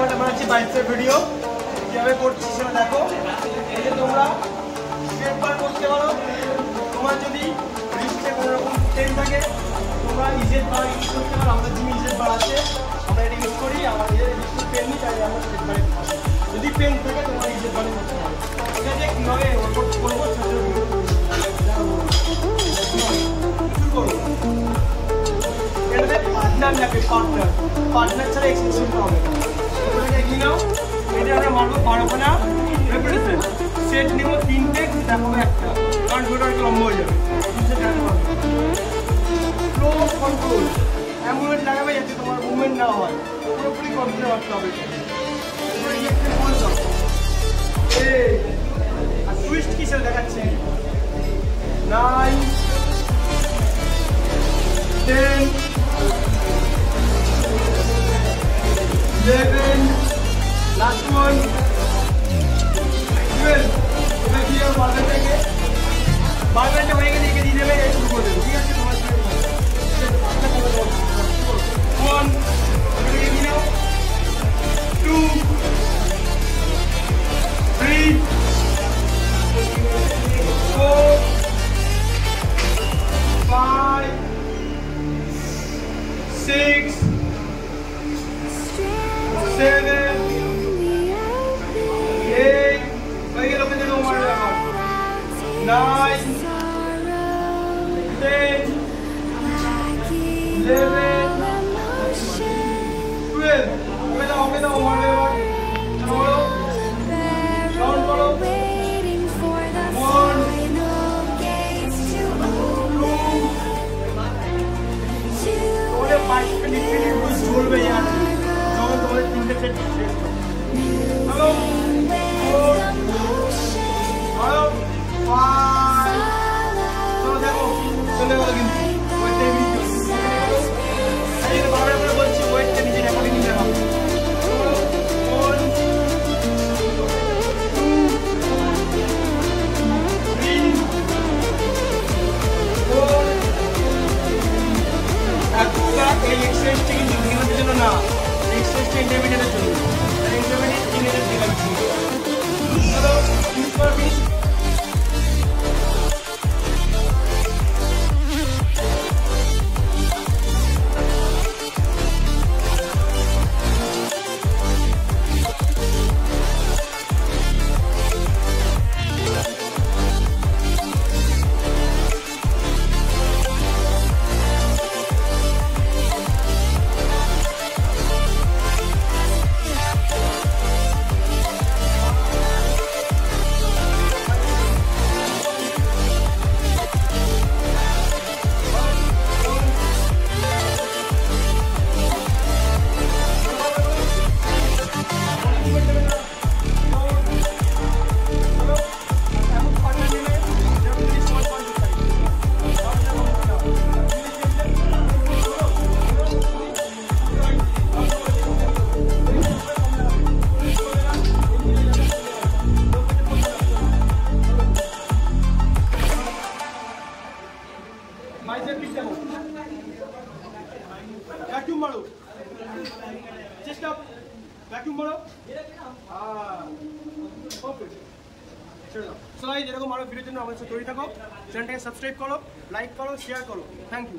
একটা বানাচ্ছি bicep video কিভাবে করছি সেটা দেখো। এই যে তোমরা স্ট্রেট বার করতে পারো, তোমার যদি রিস্টে কোনো রকম পেন থাকে তোমরা ইজেট বার ইউজ করতে পারো। আমাদের জিমে ইজেট বার আছে, আমরা এটা ইউজ করি। আমার রিস্টে পেন নেই তাই আমরা স্ট্রেট বারে যদি পেন থাকে তোমরা ইজেট বারে করতে পারো। ঠিক আছে, কীভাবে ওয়ার্কআউট করবো সেটা শুরু করবো। এটাতে পার্টনার লাগবে, পার্টনার ছাড়া এক্সেসিভ হবে না। তোমরা এগিয়ে নাও। এটা আমরা মারবো 12খানা রেপিটেশন। সেট নেবো 3টে, দেখাবো একটা, কারণ ভিডিওটা একটু লম্বা হয়ে যাবে। স্লো কন্ট্রোল এমন লাগাবে যাতে তোমার মুভমেন্ট না হয়, পুরোপুরি কন্ট্রোল রাখতে হবে। আর টুইস্ট কি সেটা দেখাচ্ছি। 9 10 11 লাস্ট ওয়ান 12। এবার কি আর বারবেলটা হয়ে গেলে একে দিয়ে দেবে, শুরু করে দেবে। ঠিক আছে, তোমার 1 2 3 4 5 6 7 8 হয়ে গেল। 9 10 11 12 ওকে দাও মারবে। এবার কাউন্ট করো। 1 2 ওরে 5 মিনিট চলবে यार, যখন তোমাদের 3টে সেট শেষ হবে। হ্যালো 4 হ্যালো 5 চলো দেখো চলে গেল। কিন্তু ওয়েটটা নিচে এই যে বারবার করে বলছি ওয়েটটা নিচে রেকর্ডিং নিয়ে নাও। 1 2 3 4 একটা এই এক্সারসাইজটা কিন্তু দিনের জন্য না, এক্সারসাইজটা ইন্টারমিডিয়েটের জন্য। ইন্টারমিডিয়েট দিনের দিলাম। চলো ফিনিশ করো, ফিনিশ। ভ্যাকুয়াম মারো, চেষ্টা ভ্যাকুয়াম মারো। সবাই যেরকম আরো ভিডিওর জন্য আমাদের সাথে তৈরি থাকো। চ্যানেলটাকে সাবস্ক্রাইব করো, লাইক করো, শেয়ার করো। Thank you.